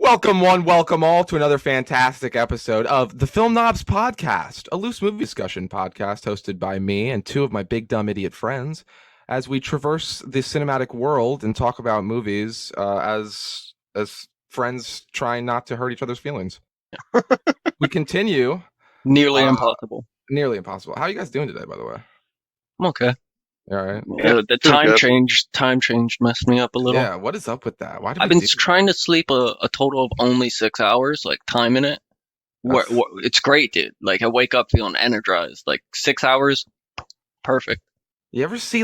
Welcome all to another fantastic episode of the Film Knobs Podcast, a loose movie discussion podcast hosted by me and two of my big dumb idiot friends as we traverse the cinematic world and talk about movies as friends trying not to hurt each other's feelings. We continue. Nearly impossible. Nearly impossible. How are you guys doing today, by the way? I'm okay. All right. The time change messed me up a little. Yeah, what is up with that? Why did I've been trying to sleep a total of only 6 hours, like timing it. It's great, dude. Like I wake up feeling energized. Like 6 hours, perfect. You ever see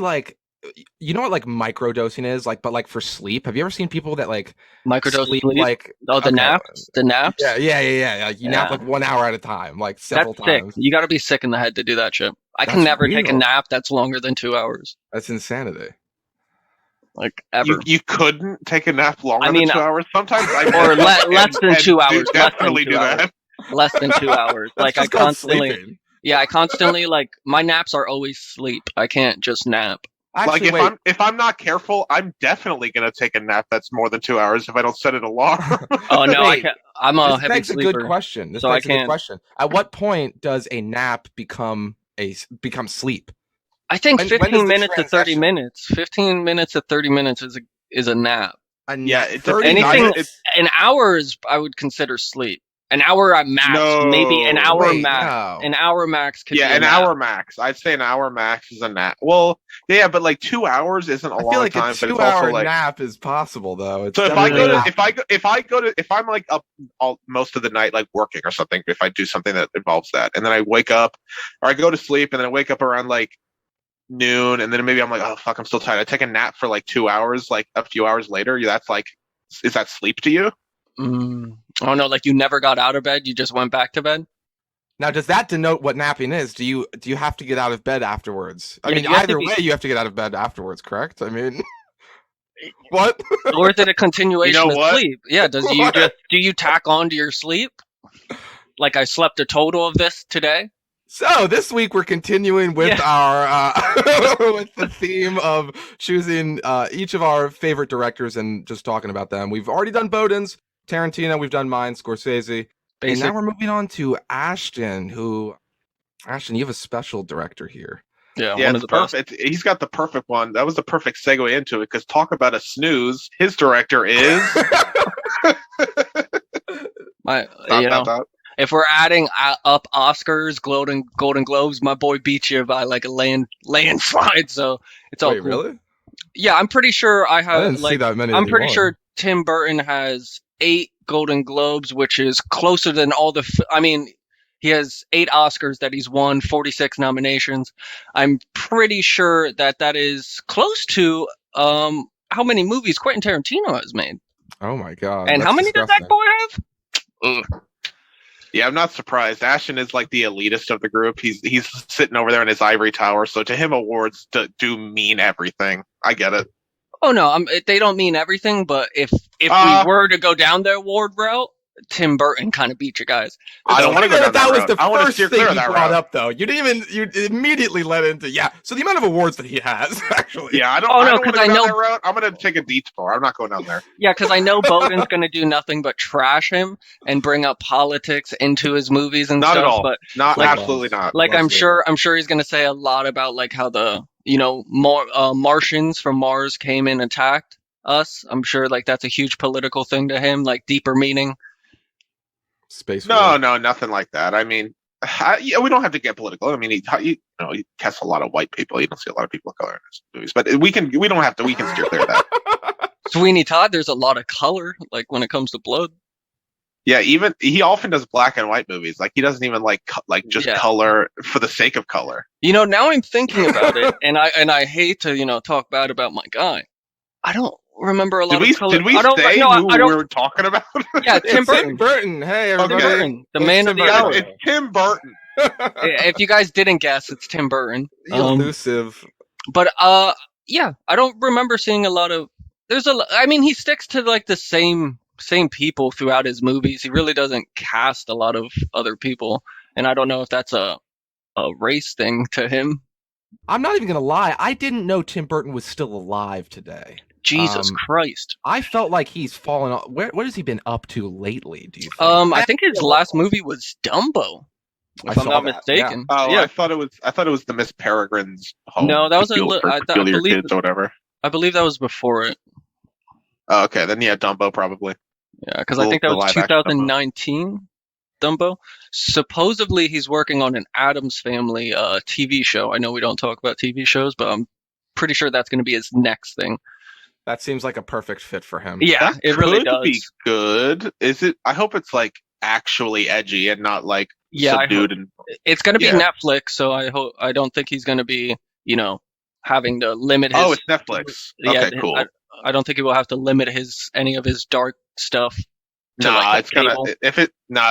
you know what like microdosing is but for sleep? Have you ever seen people that like microdose sleep? The naps? The naps? Yeah. You nap like 1 hour at a time, like several times. Sick. You got to be sick in the head to do that shit. I can never take a nap that's longer than 2 hours. That's insanity. Like ever. You couldn't take a nap longer than 2 hours? Sometimes or less than 2 hours. Definitely do that. Less than 2 hours. Like I constantly. Yeah, I constantly my naps are always sleep. I can't just nap. Actually, if I'm not careful, I'm definitely gonna take a nap that's more than 2 hours if I don't set an alarm. Oh no, I can't. I'm a heavy sleeper. This begs a good question. Good question. At what point does a nap become sleep? I think 15 minutes to 30 minutes. 15 minutes to 30 minutes is a nap. An hour is I would consider sleep. An hour at max, maybe an hour max. No. An hour max could be an hour max. I'd say an hour max is a nap. Well, yeah, but like 2 hours isn't a long time. A 2 hour nap is possible though. So if I'm like up most of the night, like working or something, if I do something that involves that, and then I wake up or I go to sleep, and then I wake up around like noon, and then maybe I'm like, oh fuck, I'm still tired. I take a nap for like 2 hours. Like a few hours later, that's like, is that sleep to you? Oh no, like you never got out of bed, you just went back to bed? Now, does that denote what napping is? Do you have to get out of bed afterwards? I mean, either way, you have to get out of bed afterwards, correct? I mean, what? Or is it a continuation of sleep? Yeah, do you tack on to your sleep? Like I slept a total of this today? So this week we're continuing with our with the theme of choosing each of our favorite directors and just talking about them. We've already done Bowden's, Tarantino, we've done mine, Scorsese. And now we're moving on to Ashton, you have a special director here. Yeah, it's perfect. He's got the perfect one. That was the perfect segue into it, because talk about a snooze. His director is... If we're adding up Oscars, Golden Globes, my boy beat you by like a landslide, so it's all cool. Really? Yeah, I'm pretty sure I have. I didn't see that many. I'm pretty sure Tim Burton has 8 Golden Globes, which is closer than all the. He has 8 Oscars that he's won, 46 nominations. I'm pretty sure that is close to how many movies Quentin Tarantino has made. Oh my god! And how many does that boy have? Ugh. Yeah, I'm not surprised. Ashton is like the elitist of the group. He's sitting over there in his ivory tower. So to him, awards do mean everything. I get it. Oh no, they don't mean everything. But if we were to go down the award route, Tim Burton kind of beat you guys. I don't want to go down that route. That was the first thing you brought up, though. You immediately led into So the amount of awards that he has, actually. Yeah, I don't want to go down that route. I'm going to take a detour. I'm not going down there. Yeah, because I know Bowden's going to do nothing but trash him and bring up politics into his movies and stuff. Not at all. But absolutely not. Like I'm sure he's going to say a lot about like how the Martians from Mars came and attacked us. I'm sure like that's a huge political thing to him, like deeper meaning. Space. No, nothing like that. I mean, we don't have to get political. I mean, he casts a lot of white people. You don't see a lot of people of color in his movies, but we don't have to. We can steer clear of that. Sweeney Todd, there's a lot of color, like when it comes to blood. Yeah, even he often does black and white movies. Like he doesn't even just color for the sake of color. Now I'm thinking about it, and I hate to talk bad about my guy. I don't remember a lot of color. Did we say who we were talking about? Yeah, Tim Burton. Tim Burton. Hey, everybody. Tim Burton, the man of the hour. It's Tim Burton. If you guys didn't guess, it's Tim Burton. Elusive. But yeah, I don't remember seeing a lot of. He sticks to like the same people throughout his movies. He really doesn't cast a lot of other people, and I don't know if that's a race thing to him. I'm not even gonna lie. I didn't know Tim Burton was still alive today. Jesus Christ. I felt like he's fallen off. What has he been up to lately, do you think? I think his last movie was Dumbo, if I'm not mistaken. Oh, yeah. I thought it was the Miss Peregrine's home. No, that was Peculiar Kids or whatever. I believe that was before it. Oh, okay, then yeah, Dumbo probably. Yeah, because I think that was 2019. Dumbo. Supposedly he's working on an Addams Family TV show. I know we don't talk about TV shows, but I'm pretty sure that's going to be his next thing. That seems like a perfect fit for him. Yeah, that it really does. Be good. Is it? I hope it's like actually edgy and not like subdued. It's going to be Netflix, so I don't think he's going to be, having to limit his. Oh, it's Netflix. Okay, cool. I don't think he will have to limit any of his dark stuff. It's gonna if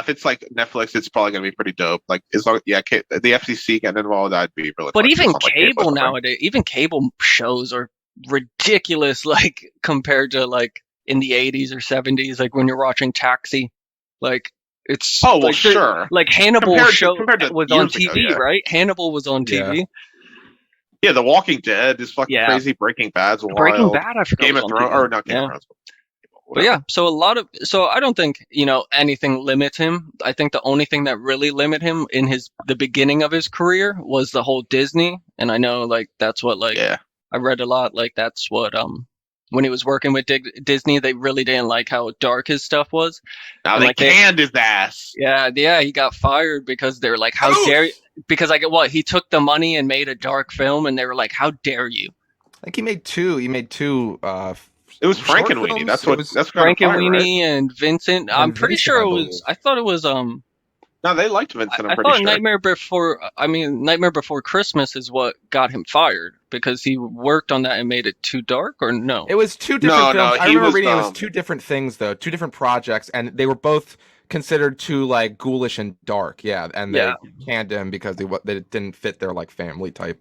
it's like Netflix, it's probably gonna be pretty dope. Like as long the FCC getting involved, that'd be really. But even cable nowadays, even cable shows are ridiculous. Like compared to like in the 80s or 70s, like when you're watching Taxi, like it's sure. Like Hannibal was on TV, right? Hannibal was on TV. Yeah, The Walking Dead is fucking crazy. Breaking Bad's wild. Breaking Bad, I forgot. Game of Thrones, or not Game of Thrones. But yeah, so I don't think, anything limits him. I think the only thing that really limited him in the beginning of his career was the whole Disney. And I know like that's what I read a lot, like that's what when he was working with Disney, they really didn't like how dark his stuff was. Now they canned his ass. Yeah, he got fired because they were like, how dare you? Because he took the money and made a dark film, and they were like, how dare you? I think he made two. It was Frankenweenie. That's Frankenweenie and Vincent. I'm pretty sure it was. I thought it was. No, they liked Vincent. I thought Nightmare Before Christmas is what got him fired because he worked on that and made it too dark, or no? It was two different films. I remember reading it was two different things though, two different projects, and they were both considered too like ghoulish and dark. Yeah, and they canned him because they didn't fit their like family type.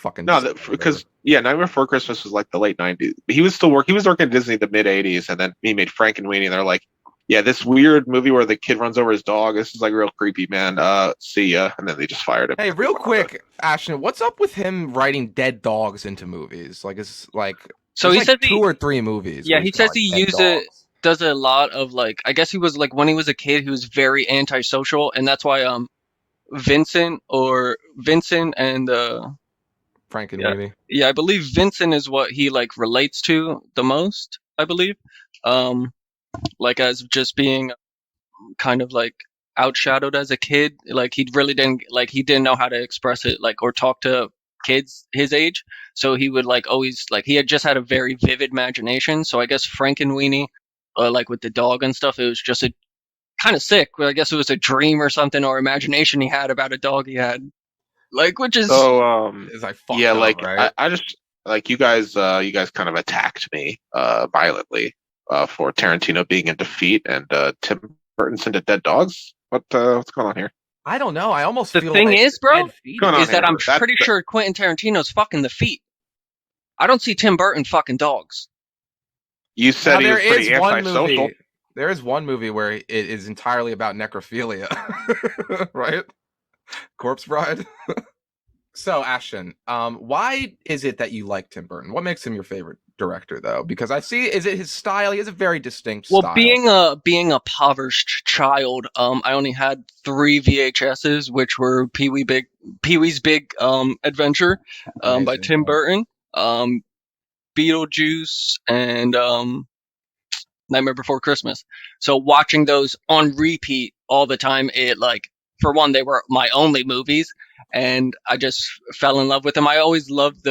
Because Nightmare Before Christmas was like the late 90s. He was working at Disney in the mid 80s, and then he made Frankenweenie, and they're like, yeah, this weird movie where the kid runs over his dog. This is like real creepy, man. See ya. And then they just fired him. Hey, real quick, Ashton, what's up with him writing dead dogs into movies? Like, it's like so he said 2 or 3 movies. Yeah, he says he does a lot of like. I guess he was like when he was a kid, he was very antisocial, and that's why Vincent and Frankenweenie. Yeah, I believe Vincent is what he like relates to the most. I believe. Like as just being kind of like outshadowed as a kid, like he didn't know how to express it, like or talk to kids his age, so he would like always like he had just had a very vivid imagination. So I guess Frankenweenie, like with the dog and stuff, it was just a kind of sick. I guess it was a dream or something or imagination he had about a dog he had, like which is is like fucked up, like right? I just like you guys kind of attacked me violently. For Tarantino being in Defeat and Tim Burton's into Dead Dogs. What's going on here? I don't know. I almost the feel thing like is, bro, is that I'm That's pretty sure Quentin Tarantino's fucking the feet. I don't see Tim Burton fucking dogs. You said he was pretty antisocial. There is one movie where it is entirely about necrophilia, right? Corpse Bride. So, Ashton, why is it that you like Tim Burton? What makes him your favorite director, though? Because is it his style? He has a very distinct style. Well, being a impoverished child, I only had 3 VHSs, which were Pee-wee's Big Adventure, by Tim Burton, Beetlejuice, and Nightmare Before Christmas. So watching those on repeat all the time, it like for one, they were my only movies, and I just fell in love with them. I always loved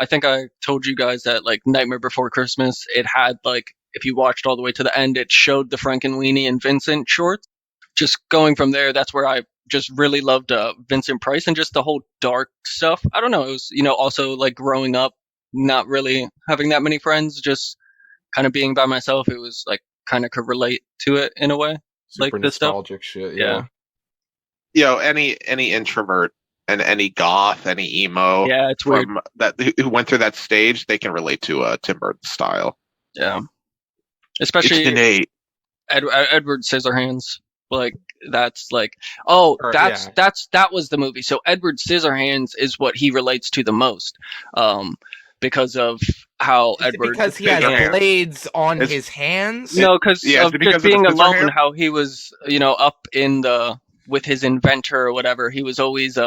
I think I told you guys that like Nightmare Before Christmas, it had like, if you watched all the way to the end, it showed the Frankenweenie and Vincent shorts. Just going from there, that's where I just really loved Vincent Price and just the whole dark stuff. I don't know. It was, also like growing up, not really having that many friends, just kind of being by myself. It was like kind of could relate to it in a way. Super like this nostalgic stuff. Shit. Yeah. Any introvert and any goth, any emo, it's weird who went through that stage, they can relate to Tim Burton's style. Yeah, especially it's innate. Edward Scissorhands. Like that's like that was the movie. So Edward Scissorhands is what he relates to the most. because of how Is it Edward. because he Scissor has hands. blades on It's- his hands? No, because Yeah, is of it because just of the being scissor alone, hand? how he was, up in with his inventor or whatever. He was always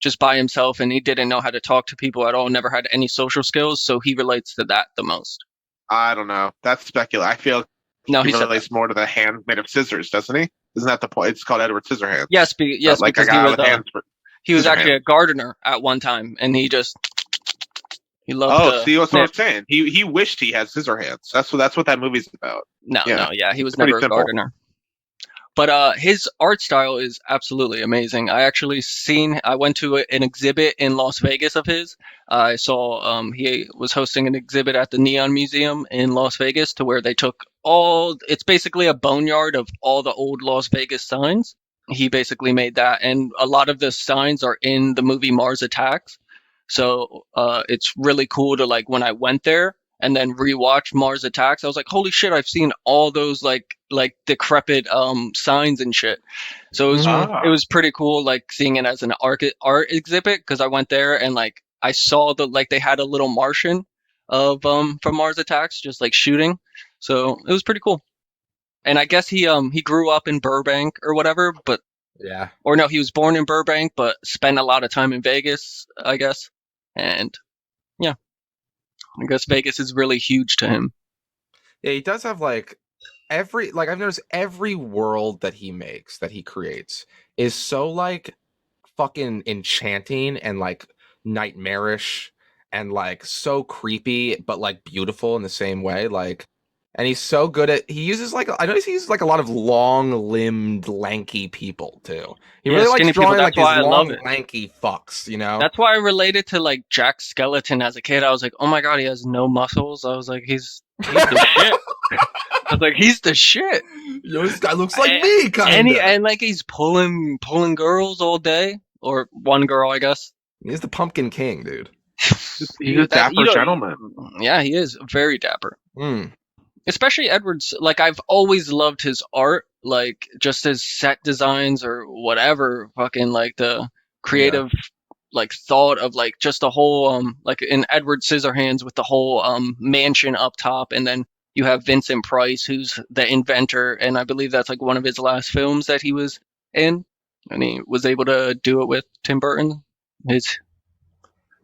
just by himself, and he didn't know how to talk to people at all. Never had any social skills, so he relates to that the most. I don't know. That's speculation. I feel No, he he said that. relates more to the hand made of scissors, doesn't he? Isn't that the point? It's called Edward Scissorhands. Yes, yes, like a because he guy was with hands. he was scissor actually hands. a gardener at one time, and he loved. Oh, see, that's what I'm snip. saying. He wished he had scissor hands. That's what that movie's about. No, Yeah. he was It's pretty never a simple. gardener. But his art style is absolutely amazing. I went to an exhibit in Las Vegas of his. I saw he was hosting an exhibit at the Neon Museum in Las Vegas, to where they took it's basically a boneyard of all the old Las Vegas signs. He basically made that, and a lot of the signs are in the movie Mars Attacks. So it's really cool to, like, when I went there and then rewatched Mars Attacks, I was like, holy shit, I've seen all those like decrepit signs and shit. So it was pretty cool, like, seeing it as an art exhibit, because I went there and, like, I saw they had a little Martian of from Mars Attacks just, like, shooting. So it was pretty cool. And I guess he grew up in Burbank or whatever, but Yeah. or no, he was born in Burbank but spent a lot of time in Vegas, I guess. And yeah, I guess Vegas is really huge to him. Yeah, he does have like I've noticed every world that he makes, that he creates, is so like fucking enchanting and like nightmarish and like so creepy, but like beautiful in the same way. Like, and he's so good at, he uses like, I notice he uses like a lot of long limbed, lanky people too. He really likes skinny people, drawing that's like why his I love long, it. lanky fucks, you know? That's why I related to, like, Jack Skeleton as a kid. I was like, oh my god, he has no muscles. I was like, he's the shit. I was like, he's the shit. Yo, this guy looks like me, kind of. And like, he's pulling girls all day, or one girl, I guess. He's the Pumpkin King, dude. He's a dapper gentleman. Yeah, he is very dapper. Mm. Especially Edward's, like, I've always loved his art, like, just his set designs or whatever, fucking, like, the creative, like, thought of, like, just the whole, like, in Edward Scissorhands with the whole, mansion up top, and then you have Vincent Price, who's the inventor, and I believe that's, like, one of his last films that he was in, and he was able to do it with Tim Burton.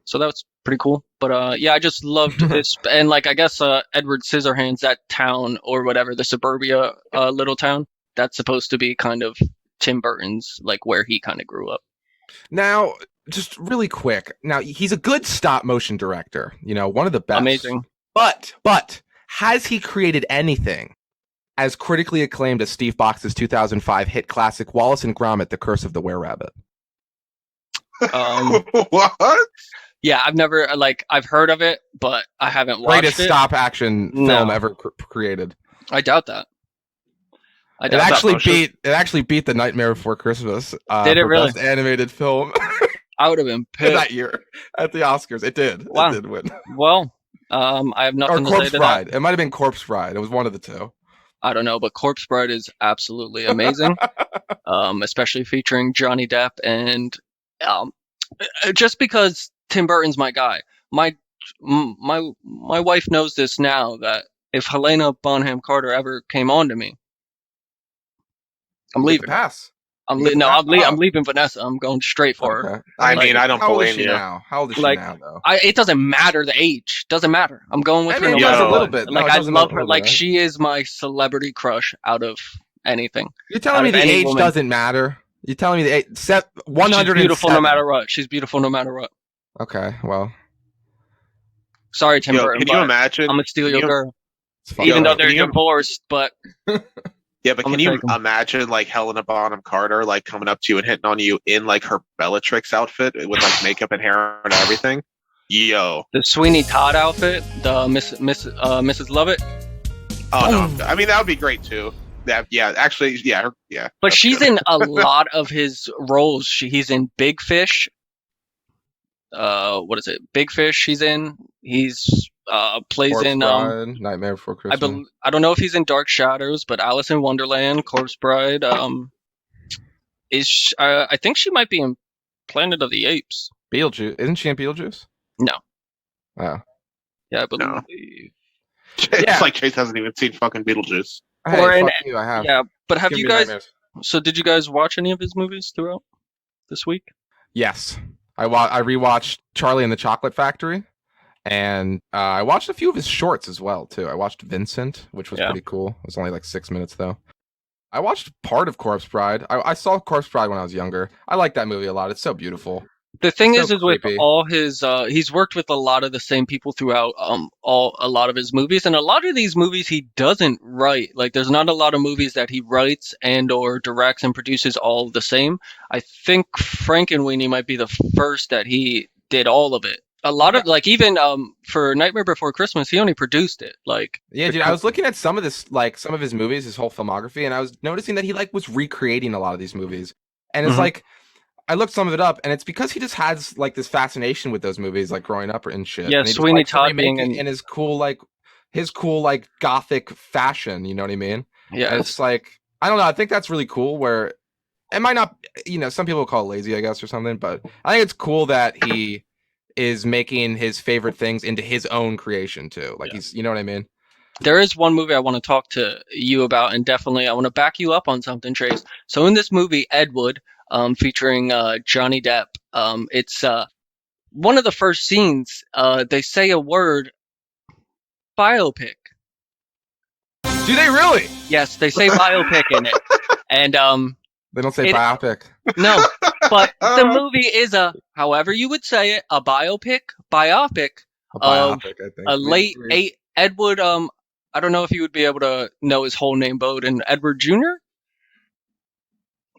So that was pretty cool. But yeah, I just loved this. And, like, I guess Edward Scissorhands, that town or whatever, the suburbia little town, that's supposed to be kind of Tim Burton's, like, where he kind of grew up. Now, just really quick. Now, he's a good stop motion director, you know, one of the best. Amazing. But has he created anything as critically acclaimed as Steve Box's 2005 hit classic Wallace and Gromit: The Curse of the Were-Rabbit? What? Yeah, I've never, like, I've heard of it, but I haven't watched Greatest it. stop action film ever created. I doubt that. It actually beat The Nightmare Before Christmas. Did it for really? Best animated film I would have been pissed. that year at the Oscars. It did. Wow. It did win. Well, I have Or nothing to say Corpse to Bride. that. It might have been Corpse Bride. It was one of the two. I don't know, but Corpse Bride is absolutely amazing, especially featuring Johnny Depp, and just because Tim Burton's my guy. My wife knows this now, that if Helena Bonham Carter ever came on to me, I'm You get leaving. the pass. I'm You get the leaving. pass? I'm leaving Vanessa. I'm going straight for her. Okay. I mean, I don't How old is blame she you. now? How old is she Like, now, though? It doesn't matter the age. Doesn't matter. I'm going with I her. mean, no it does matter a little what. bit. No, Like, it I does a love little her. bit, Like, right? she is my celebrity crush out of anything. You're telling out me of the any age woman. doesn't matter? You're telling me the age? 107. She's beautiful no matter what. She's beautiful no matter what. Okay, well. Sorry, Tim Burton. Can you imagine? I'm gonna steal your girl. It's fine. Even though can they're you- divorced, but Yeah, but I'm can gonna you take 'em. imagine, like, Helena Bonham Carter, like, coming up to you and hitting on you in, like, her Bellatrix outfit with, like, makeup and hair and everything? Yo. the Sweeney Todd outfit, the Mrs. Lovett. Oh, no. I mean, that would be great, too. Yeah, actually, yeah. But she's in a lot of his roles. He's in Big Fish. What is it? Big Fish. He's in. He's plays Corpse in. Bride, Nightmare Before Christmas. I don't know if he's in Dark Shadows, but Alice in Wonderland, Corpse Bride. I think she might be in Planet of the Apes. Beetlejuice. Isn't she in Beetlejuice? No. Oh. Yeah, I believe. No. It's like Chase hasn't even seen fucking Beetlejuice. Hey, Or fuck you, I have. Yeah, but have Give you me guys? nightmares. So did you guys watch any of his movies throughout this week? Yes. I rewatched Charlie and the Chocolate Factory, and I watched a few of his shorts as well too. I watched Vincent, which was pretty cool. It was only like 6 minutes though. I watched part of Corpse Bride. I saw Corpse Bride when I was younger. I like that movie a lot. It's so beautiful. The thing So is with creepy. all his, he's worked with a lot of the same people throughout a lot of his movies, and a lot of these movies he doesn't write. Like, there's not a lot of movies that he writes and or directs and produces all the same. I think Frankenweenie might be the first that he did all of it. A lot of, like, even for Nightmare Before Christmas, he only produced it. Like, Yeah, dude, I was looking at some of his movies, his whole filmography, and I was noticing that he like was recreating a lot of these movies. And it's like I looked some of it up, and it's because he just has like this fascination with those movies, like growing up and shit. Yeah, And he just Sweeney likes to Todd remake being it in his cool gothic fashion. You know what I mean? yeah, And it's like I don't know. I think that's really cool. Where it might not, some people call it lazy, I guess, or something. But I think it's cool that he is making his favorite things into his own creation too. Like he's, you know what I mean? There is one movie I want to talk to you about, and definitely I want to back you up on something, Trace. So in this movie, Ed Wood, featuring Johnny Depp, it's one of the first scenes. They say a word, biopic. Do they really? Yes, they say biopic in it, and They don't say biopic. no, but the movie is however you would say it, a biopic A of biopic, I think. a late Ed Wood. I don't know if you would be able to know his whole name, Bowden. Edward Jr.?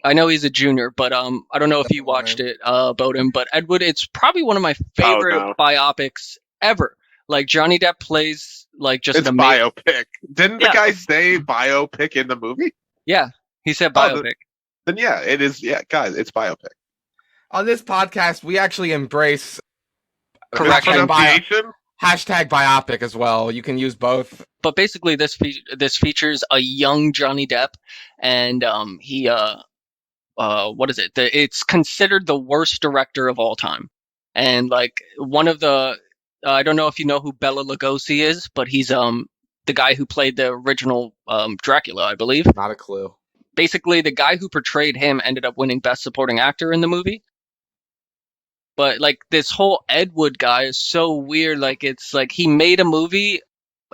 I know he's a junior, but I don't know if you watched it, Bowden. But Ed Wood, it's probably one of my favorite biopics ever. Like, Johnny Depp plays like just an amazing biopic. Didn't the guy say biopic in the movie? Yeah, he said biopic. Then yeah, it is. Yeah, guys, it's biopic. On this podcast, we actually embrace correction. Hashtag biopic as well. You can use both. But basically, this features a young Johnny Depp, and he what is it? It's considered the worst director of all time, and like one of the I don't know if you know who Bela Lugosi is, but he's the guy who played the original Dracula, I believe. Not a clue. Basically, the guy who portrayed him ended up winning Best Supporting Actor in the movie. But like this whole Ed Wood guy is so weird. Like, it's like he made a movie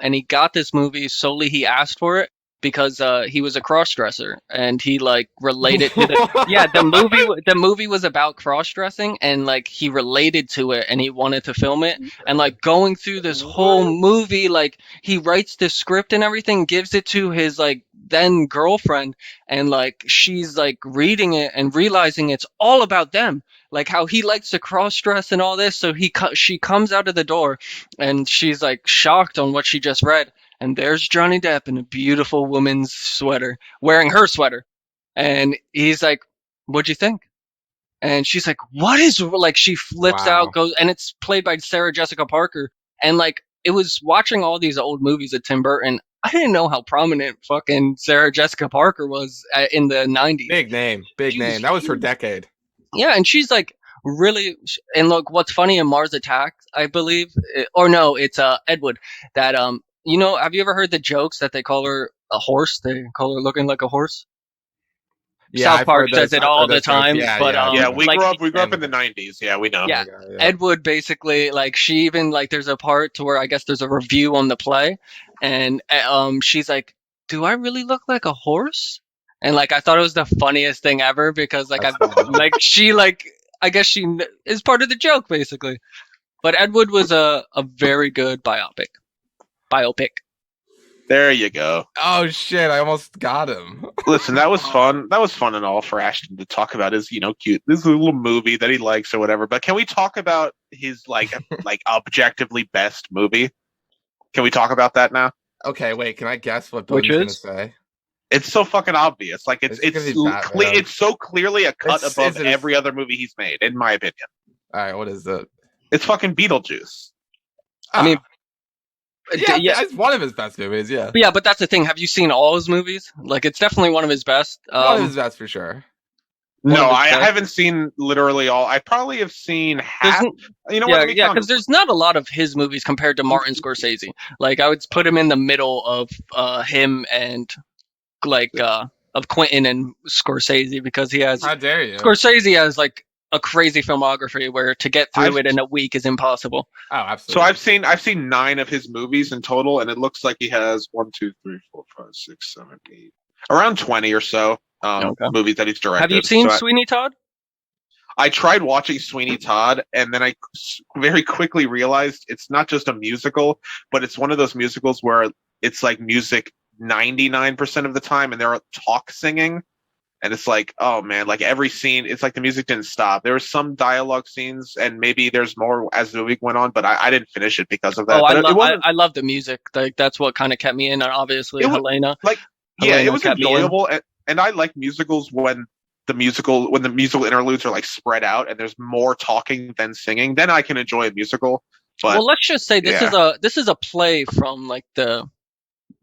and he got this movie solely, he asked for it because he was a cross-dresser and he like related to the movie was about cross-dressing and like he related to it and he wanted to film it, and like going through this whole movie, like he writes the script and everything, gives it to his like then girlfriend, and like she's like reading it and realizing it's all about them, like how he likes to cross-dress and all this. So she comes out of the door and she's like shocked on what she just read, and there's Johnny Depp in a beautiful woman's sweater, wearing her sweater, and he's like, "What'd you think?" And she's like, "What is," like she flips out, goes, and it's played by Sarah Jessica Parker. And like, it was watching all these old movies of Tim Burton, I didn't know how prominent fucking Sarah Jessica Parker was in the 90s. Big name. That was her decade. Yeah, and she's like really, and look, what's funny in Mars Attacks, I believe, or no, it's Ed Wood, that have you ever heard the jokes that they call her a horse? They call her looking like a horse. Yeah, South Park says it all the time. Yeah, but we grew up in the 90s. Yeah, we know. Yeah. Ed Wood basically, like, she even, like, there's a part to where I guess there's a review on the play, and she's like, "Do I really look like a horse?" And like, I thought it was the funniest thing ever because like I guess she is part of the joke basically. But Ed Wood was a very good biopic. There you go. Oh shit! I almost got him. Listen, that was fun. That was fun and all for Ashton to talk about his, cute, this little movie that he likes or whatever. But can we talk about his like objectively best movie? Can we talk about that now? Okay, wait. Can I guess what Billy's gonna say? It's so fucking obvious. Like it's so clearly a cut above every other movie he's made, in my opinion. All right, what is it? It's fucking Beetlejuice. I mean, yeah, it's one of his best movies. Yeah, but that's the thing. Have you seen all his movies? Like, it's definitely one of his best. One of his best for sure. One No, of his I best. haven't seen literally all. I probably have seen half. There's You know what? Let me count because there's not a lot of his movies compared to Martin Scorsese. Like I would put him in the middle of him and like of Quentin and Scorsese because he has How dare you? Scorsese has like a crazy filmography where to get through it in a week is impossible. Oh, So absolutely. I've seen 9 of his movies in total, and it looks like he has 1, 2, 3, 4, 5, 6, 7, 8, around 20 or so Okay. movies that he's directed. Have you seen So Sweeney Todd? I tried watching Sweeney Todd, and then I very quickly realized it's not just a musical, but it's one of those musicals where it's like music 99% of the time, and they're talk singing. And it's like, oh man, like every scene, it's like the music didn't stop. There were some dialogue scenes, and maybe there's more as the week went on, but I didn't finish it because of that. Oh, But it wasn't I love the music. Like that's what kind of kept me in. And obviously, it was Helena. like yeah, it Helena was kept me in. enjoyable, and I like musicals when the musical interludes are like spread out and there's more talking than singing. Then I can enjoy a musical. But Well, let's just say yeah. this is a play from like the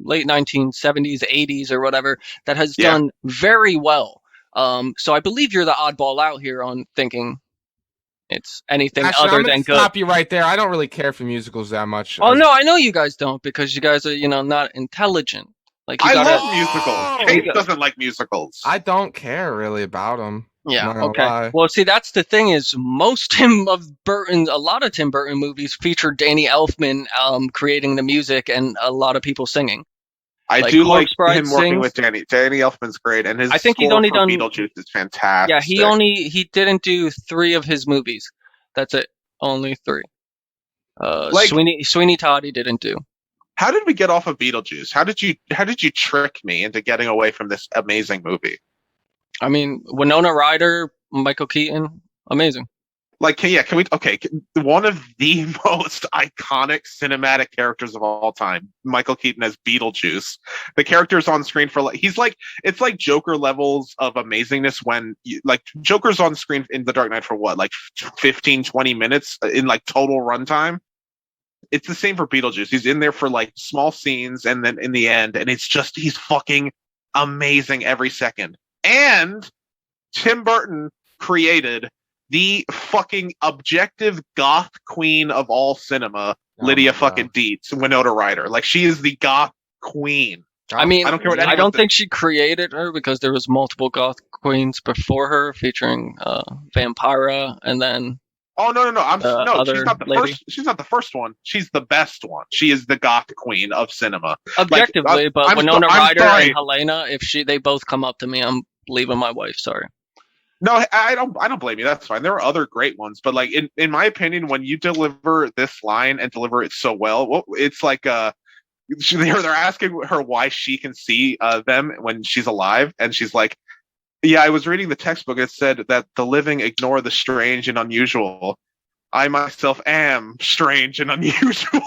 late 1970s, 80s, or whatever that has Yeah. done very well. So I believe you're the oddball out here on thinking it's anything Ashton, other I'm gonna than good. stop you right there. I don't really care for musicals that much. Oh no, I know you guys don't because you guys are not intelligent. Like you I gotta. love musicals. Oh! Kate doesn't like musicals. I don't care really about them. Yeah. Not gonna Okay. lie. Well, see, that's the thing is a lot of Tim Burton movies feature Danny Elfman creating the music and a lot of people singing. I Like do like Corpse Bride him working sings. with Danny. Danny Elfman's great, and his I think he's score only for done- Beetlejuice is fantastic. Yeah, he didn't do 3 of his movies. That's it. Only 3. Like- Sweeney Todd he didn't do. How did we get off of Beetlejuice? How did you trick me into getting away from this amazing movie? I mean, Winona Ryder, Michael Keaton, amazing. Like, can we? Okay, one of the most iconic cinematic characters of all time, Michael Keaton as Beetlejuice. The character's on screen for like it's like Joker levels of amazingness when like Joker's on screen in The Dark Knight for what, like 15, 20 minutes in like total runtime. It's the same for Beetlejuice. He's in there for like small scenes, and then in the end, and it's just he's fucking amazing every second. And Tim Burton created the fucking objective goth queen of all cinema, Lydia my fucking God. Dietz, Winona Ryder. Like she is the goth queen. I mean, I don't care what I anyone don't says. think she created her because there was multiple goth queens before her, featuring Vampira, and then Oh no! other She's not the lady. first. She's not the first one. She's the best one. She is the goth queen of cinema. objectively. But I'm Winona I'm Ryder sorry. and Helena, if they both come up to me, I'm leaving my wife. Sorry. No, I don't blame you. That's fine. There are other great ones, but like in my opinion, when you deliver this line and deliver it so well, it's like they're asking her why she can see them when she's alive, and she's like, "Yeah, I was reading the textbook. It said that the living ignore the strange and unusual. I myself am strange and unusual."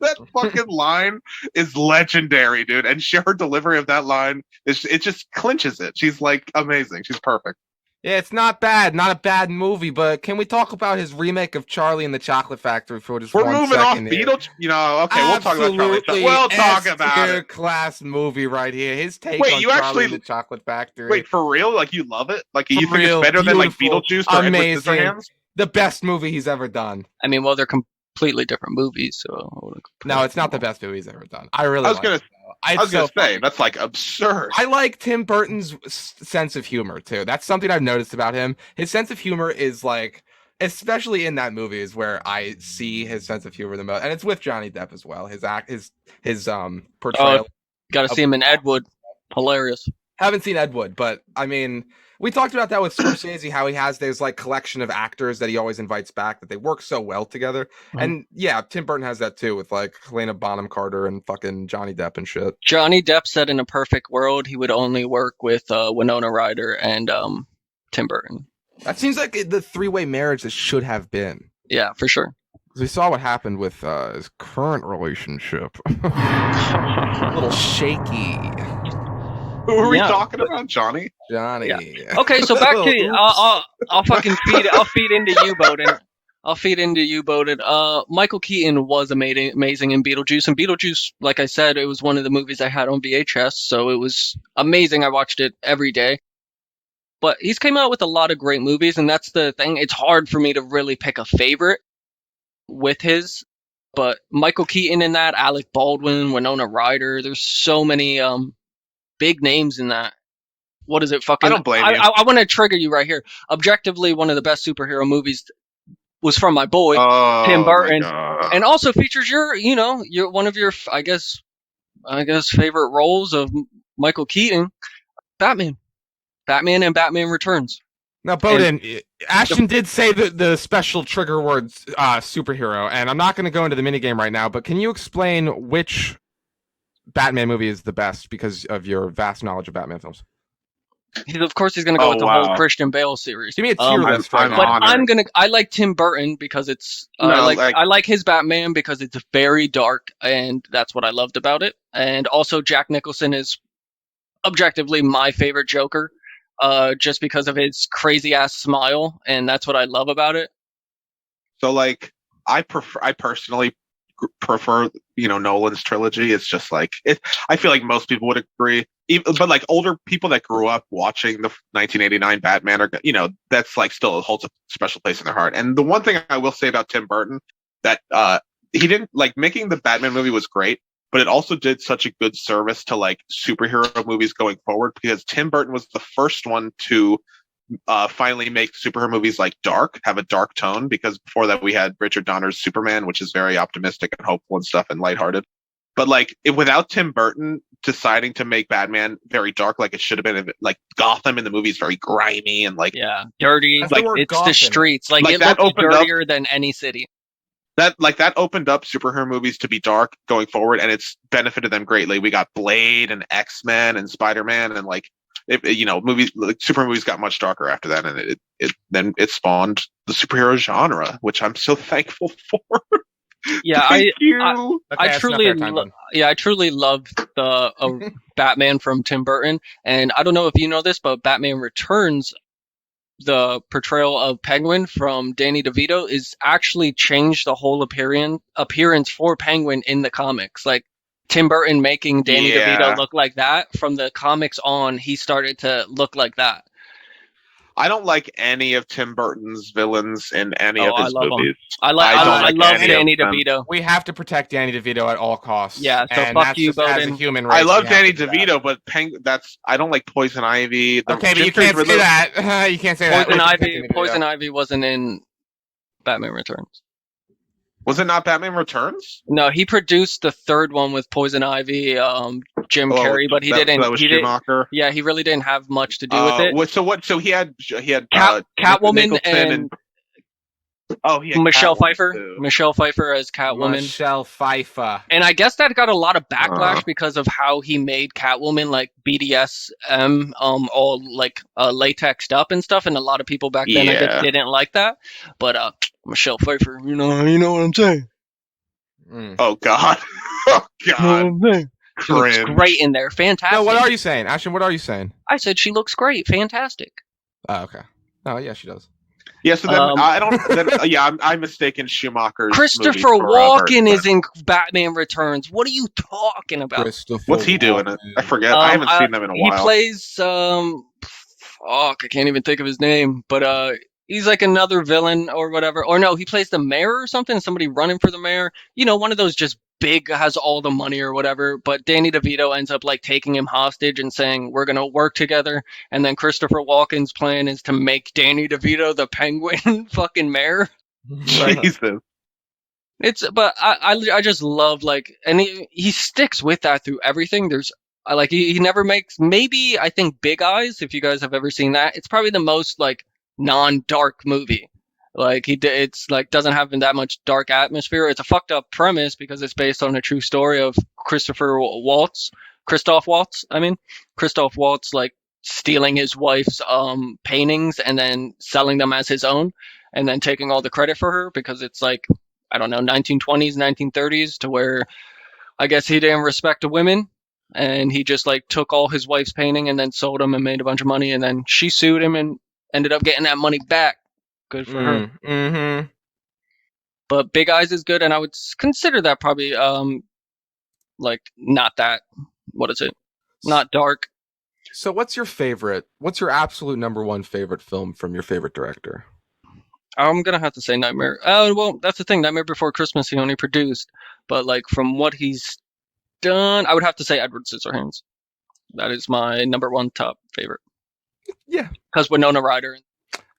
That fucking line is legendary, dude. And her delivery of that line it just clinches it. She's like amazing. She's perfect. Yeah, it's not bad. Not a bad movie, but can we talk about his remake of Charlie and the Chocolate Factory for just We're 1 moving off second here? Beetlejuice. Okay, we'll talk about Charlie. Absolutely We'll talk about S-tier it. class movie right here. His take Wait, on you Charlie actually- and the Chocolate Factory. Wait, for real? Like you love it? Like you For think real, it's better than like beautiful, Beetlejuice or Edward amazing. Scissorhands? The best movie he's ever done. I mean, well, they're completely different movies. So No, it's not the best movie he's ever done. I really I was like gonna it, though. I was gonna say that's like absurd. I like Tim Burton's sense of humor too. That's something I've noticed about him. His sense of humor is like, especially in that movie, is where I see his sense of humor the most, and it's with Johnny Depp as well. His portrayal. got to see him in Ed Wood. Hilarious. Haven't seen Ed Wood, but I mean, we talked about that with Scorsese, how he has this like collection of actors that he always invites back that they work so well together. Mhm. And yeah, Tim Burton has that too with like Helena Bonham Carter and fucking Johnny Depp and shit. Johnny Depp said in a perfect world he would only work with Winona Ryder and Tim Burton. That seems like the three-way marriage that should have been. Yeah, for sure. 'Cause we saw what happened with his current relationship. A little shaky, Who are we Yeah. talking about, Johnny? Johnny. Yeah. Okay, so back to Oops. I'll fucking feed into you, Bowden. I'll feed into you, Bowden. Michael Keaton was amazing in Beetlejuice, and Beetlejuice, like I said, it was one of the movies I had on VHS, so it was amazing. I watched it every day. But he's came out with a lot of great movies, and that's the thing. It's hard for me to really pick a favorite with his. But Michael Keaton in that, Alec Baldwin, Winona Ryder. There's so many big names in that. What is it? Fucking. I don't blame you. I want to trigger you right here. Objectively, one of the best superhero movies was from my boy Tim Burton, and also features your one of your I guess favorite roles of Michael Keaton, Batman and Batman Returns. Now, Bowden, Ashton did say the special trigger words superhero, and I'm not going to go into the minigame right now, but can you explain which Batman movie is the best because of your vast knowledge of Batman films? Of course, he's going to go with the whole Christian Bale series. Give me a tier list right now. But I like Tim Burton because it's I like his Batman because it's very dark, and that's what I loved about it. And also, Jack Nicholson is objectively my favorite Joker, just because of his crazy ass smile, and that's what I love about it. So, like, I personally prefer Nolan's trilogy. It's just like I feel like most people would agree. But like older people that grew up watching the 1989 Batman are that's like still holds a special place in their heart. And the one thing I will say about Tim Burton that he didn't like making the Batman movie was great, but it also did such a good service to like superhero movies going forward because Tim Burton was the first one to finally make superhero movies like have a dark tone, because before that we had Richard Donner's Superman, which is very optimistic and hopeful and stuff and lighthearted. But like without Tim Burton deciding to make Batman very dark, like it should have been, like Gotham in the movie is very grimy and like dirty. Like it's Gotham. The streets. Like it looks dirtier than any city. That opened up superhero movies to be dark going forward, and it's benefited them greatly. We got Blade and X-Men and Spider-Man, and like movies like super movies got much darker after that, and it spawned the superhero genre, which I'm so thankful for. Yeah, I truly love the Batman from Tim Burton, and I don't know if you know this, but Batman Returns, the portrayal of Penguin from Danny DeVito is actually changed the whole appearance for Penguin in the comics. Like Tim Burton making Danny DeVito look like that, from the comics on, he started to look like that. I don't like any of Tim Burton's villains in any of his movies. I love Danny DeVito. We have to protect Danny DeVito at all costs. Yeah, so fuck you, Bowden. As a human race, I love Danny DeVito, but I don't like Poison Ivy. Okay, but you can't say that. You can't say that. Poison Ivy wasn't in Batman Returns. Was it not Batman Returns? No, he produced the third one with Poison Ivy, Jim Carrey, but he didn't. That was Schumacher. Yeah, he really didn't have much to do with it. So he had Catwoman and Michelle Pfeiffer. Too. Michelle Pfeiffer as Catwoman. Michelle Pfeiffer. And I guess that got a lot of backlash because of how he made Catwoman like BDSM, all like latexed up and stuff, and a lot of people back then I guess didn't like that. But Michelle Pfeiffer, you know what I'm saying? Oh God, oh God. She looks great in there. Fantastic. No, what are you saying, Ashton? What are you saying? I said she looks great. Fantastic. Oh, okay. Oh, yeah, she does. Yeah, so then I don't. I'm mistaken. Schumacher's Christopher Walken is in Batman Returns. What are you talking about? What's he doing? I forget. I haven't seen them in a while. He plays I can't even think of his name, but he's like another villain or whatever. Or no, he plays the mayor or something. Somebody running for the mayor. One of those just big, has all the money or whatever. But Danny DeVito ends up like taking him hostage and saying, we're going to work together. And then Christopher Walken's plan is to make Danny DeVito the Penguin fucking mayor. Jesus. But I just love like, and he sticks with that through everything. He never makes, maybe I think Big Eyes, if you guys have ever seen that, it's probably the most like non-dark movie. Like it's like doesn't have that much dark atmosphere. It's a fucked up premise because it's based on a true story of Christoph Waltz, like stealing his wife's paintings and then selling them as his own, and then taking all the credit for her because it's like, I don't know, 1920s, 1930s, to where I guess he didn't respect the women, and he just like took all his wife's painting and then sold them and made a bunch of money, and then she sued him and ended up getting that money back. Good for her. Mm-hmm. But Big Eyes is good, and I would consider that probably like not that. What is it? Not dark. So what's your absolute number one favorite film from your favorite director? I'm gonna have to say Nightmare. Oh, well, that's the thing. Nightmare Before Christmas he only produced, but like from what he's done, I would have to say Edward Scissorhands. That is my number one top favorite. Yeah. Because Winona Ryder.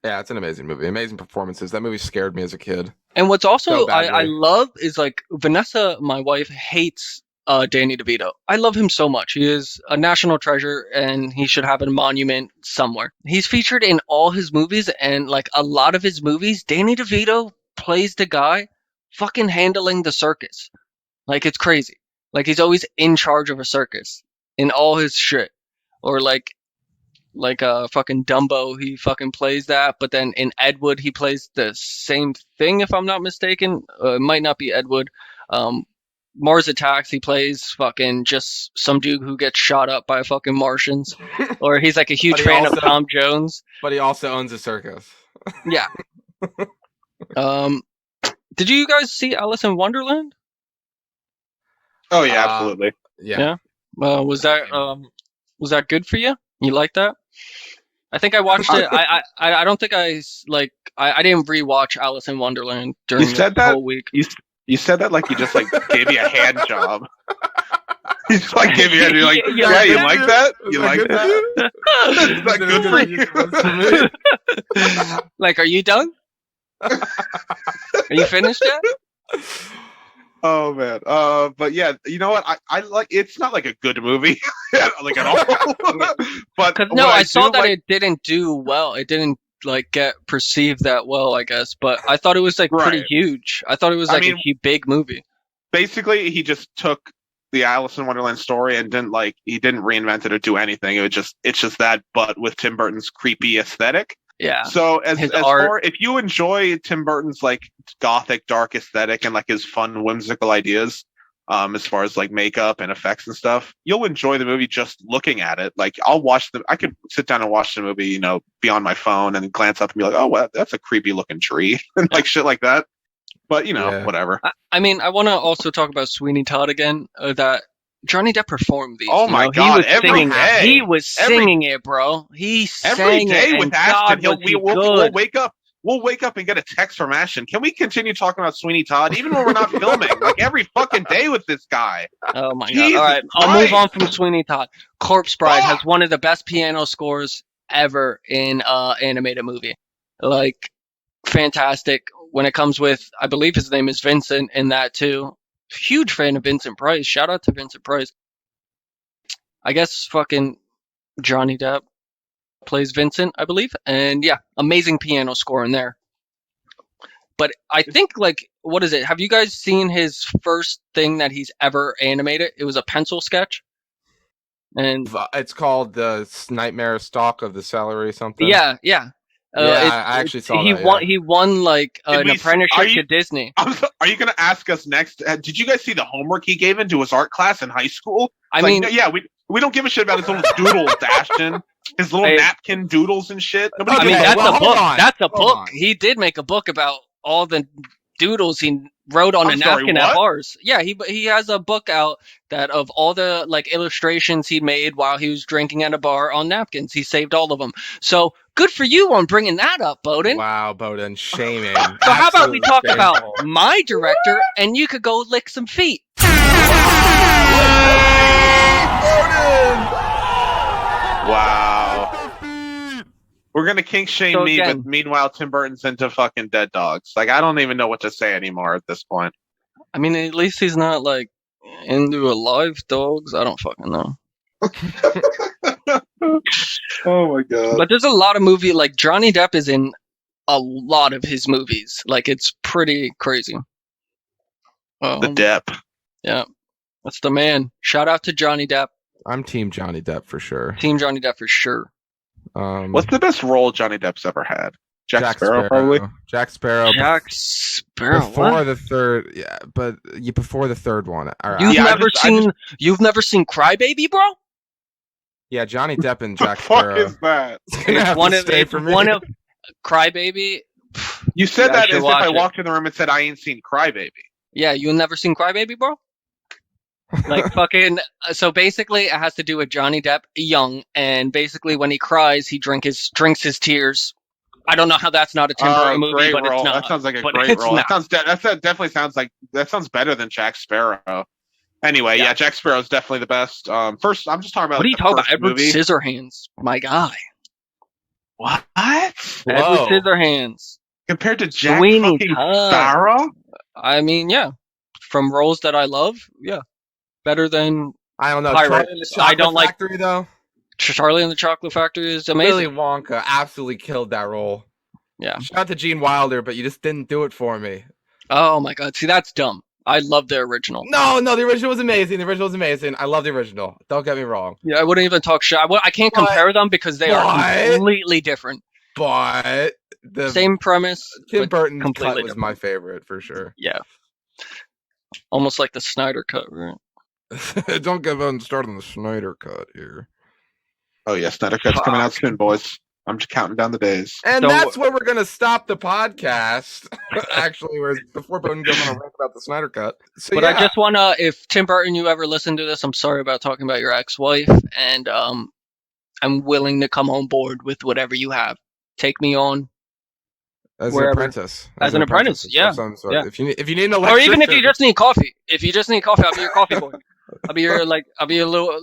Yeah, it's an amazing movie. Amazing performances. That movie scared me as a kid. And what's also So I badly. love is like Vanessa, my wife, hates Danny DeVito. I love him so much. He is a national treasure and he should have a monument somewhere. He's featured in all his movies, and like a lot of his movies, Danny DeVito plays the guy fucking handling the circus. Like it's crazy. Like he's always in charge of a circus in all his shit. Or like fucking Dumbo, he fucking plays that, but then in Ed Wood he plays the same thing if I'm not mistaken. It might not be Ed Wood. Mars Attacks, he plays fucking just some dude who gets shot up by fucking Martians. Or he's like a huge fan of Tom Jones. But he also owns a circus. Yeah. Did you guys see Alice in Wonderland? Oh yeah, absolutely. Yeah. Was that good for you? You like that? I think I watched it. I don't think I didn't rewatch Alice in Wonderland during the whole week. You said that like you just like gave me a hand job. You just like gave me a hand. You're like, yeah, you like that? You like that? Is that good for you? Like, are you done? Are you finished yet? Oh man, but yeah, you know what? I like. It's not like a good movie, like at all. But no, I saw that it didn't do well. It didn't like get perceived that well, I guess. But I thought it was like pretty huge. I thought it was like a big movie. Basically, he just took the Alice in Wonderland story and didn't reinvent it or do anything. It's just that, but with Tim Burton's creepy aesthetic. Yeah. So as far if you enjoy Tim Burton's like gothic dark aesthetic and like his fun whimsical ideas, as far as like makeup and effects and stuff, you'll enjoy the movie just looking at it. Like I could sit down and watch the movie, you know, be on my phone and glance up and be like, oh, well, that's a creepy looking tree and like shit like that. But you know, whatever. I mean, I want to also talk about Sweeney Todd again. That Johnny Depp performed these. Oh my god! He was singing it, bro. He sang every day it, with Ashton. We'll wake up. We'll wake up and get a text from Ashton. Can we continue talking about Sweeney Todd even when we're not filming? Like every fucking day with this guy. Oh my god! All right, I'll move on from Sweeney Todd. Corpse Bride has one of the best piano scores ever in animated movie. Like fantastic. When it comes with, I believe his name is Vincent in that too. Huge fan of Vincent Price. Shout out to Vincent Price. I guess fucking Johnny Depp plays Vincent, I believe. And yeah, amazing piano score in there. But I think like, what is it? Have you guys seen his first thing that he's ever animated? It was a pencil sketch. And it's called the Nightmare Stalk of the Celery or something. Yeah. I actually saw that. He won like an apprenticeship to Disney. Are you going to ask us next? Did you guys see the homework he gave into his art class in high school? I mean, we don't give a shit about his little doodles, Ashton. His little napkin doodles and shit. I mean, that's a book. That's a book. He did make a book about all the doodles he wrote on a napkin at bars. Yeah, he has a book out that of all the like illustrations he made while he was drinking at a bar on napkins. He saved all of them. So good for you on bringing that up, Bowden. Wow, Bowden, shaming. So how about we talk about my director and you could go lick some feet. Wow. We're gonna kink shame me, but meanwhile Tim Burton's into fucking dead dogs. Like I don't even know what to say anymore at this point. I mean, at least he's not like into alive dogs. I don't fucking know. Oh my god! But there's a lot of movie like Johnny Depp is in a lot of his movies. Like it's pretty crazy. The Depp. Yeah, that's the man. Shout out to Johnny Depp. I'm Team Johnny Depp for sure. Team Johnny Depp for sure. What's the best role Johnny Depp's ever had? Jack Sparrow, probably. Jack Sparrow. Jack Sparrow. Before the third, yeah, but before the third one. You've never seen Crybaby, bro? Yeah, Johnny Depp and Jack Sparrow. What the fuck is that? One of Crybaby. You said that as if I walked in the room and said I ain't seen Crybaby. Yeah, you never seen Crybaby, bro? Like fucking. So basically, it has to do with Johnny Depp young, and basically when he cries, he drinks his tears. I don't know how that's not a Tim Burton movie, Great but role. it's not. That sounds like a But great it's role. not. That definitely sounds like that sounds better than Jack Sparrow. Anyway, yeah, Jack Sparrow's definitely the best. First, I'm just talking about What are you the talking about? first Edward movie. Scissorhands, my guy. What? Edward Whoa. Scissorhands. Compared to Jack Sweeney fucking Todd. Sparrow? I mean, yeah. From roles that I love, yeah. Better than I don't know. Pirate. Charlie and the I Chocolate don't like- Factory, though. Charlie and the Chocolate Factory is amazing. Willy Wonka absolutely killed that role. Yeah. Shout out to Gene Wilder, but you just didn't do it for me. Oh my god. See, that's dumb. I love the original. No, the original was amazing. I love the original. Don't get me wrong. Yeah, I wouldn't even talk shit. I can't But- compare them because they are completely different. But the Same premise. Tim but Burton's completely cut was different. my favorite for sure. Yeah. Almost like the Snyder cut, right? Don't get on started on the Snyder cut here. Oh yeah, Snyder Cut's coming out soon, boys. I'm just counting down the days. And So- that's where we're gonna stop the podcast. Actually, whereas before Burton goes on a rant about the Snyder cut. So But yeah. I just wanna, if Tim Burton, you ever listen to this, I'm sorry about talking about your ex-wife, and I'm willing to come on board with whatever you have. Take me on, as wherever. an apprentice. As an apprentice, of yeah, some sort. yeah. If you need an or electrician, even if you just need coffee. If you just need coffee, I'll be your coffee boy. I'll be your I'll be a little.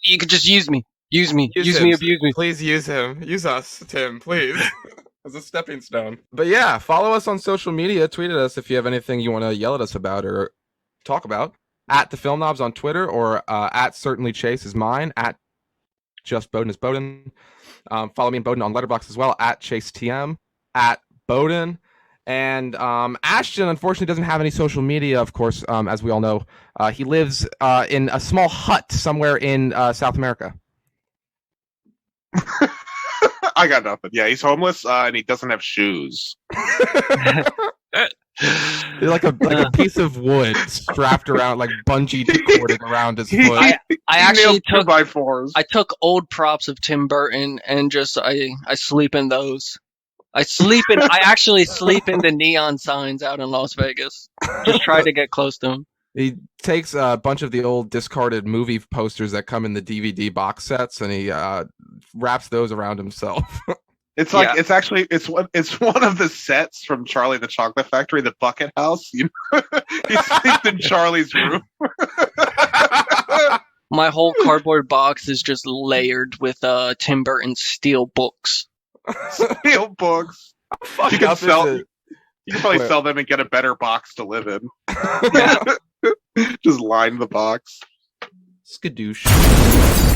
You could just use me, use me, him. abuse me. Please use him. Use us, Tim, please. As a stepping stone. But yeah, follow us on social media. Tweet at us if you have anything you want to yell at us about or talk about. At the Film Knobs on Twitter, or at Certainly Chase is mine. At Just Bowden is Bowden. Follow me and Bowden on Letterboxd as well. At Chase TM. At Bowden. And Ashton, unfortunately, doesn't have any social media, of course, as we all know. He lives in a small hut somewhere in South America. I got nothing. Yeah, he's homeless and he doesn't have shoes. You're like a piece of wood strapped around, like bungee corded around his foot. I actually took 2x4s. I took old props of Tim Burton and just I sleep in those. I actually sleep in the neon signs out in Las Vegas. Just try to get close to him. He takes a bunch of the old discarded movie posters that come in the DVD box sets, and he wraps those around himself. It's like it's one of the sets from Charlie and the Chocolate Factory, the bucket house. You know? He sleeps in Charlie's room. My whole cardboard box is just layered with Tim Burton steel books. Steel books. Fuck You can up, sell. is it? You can probably Wait. sell them and get a better box to live in. Yeah. Just line the box. Skadoosh.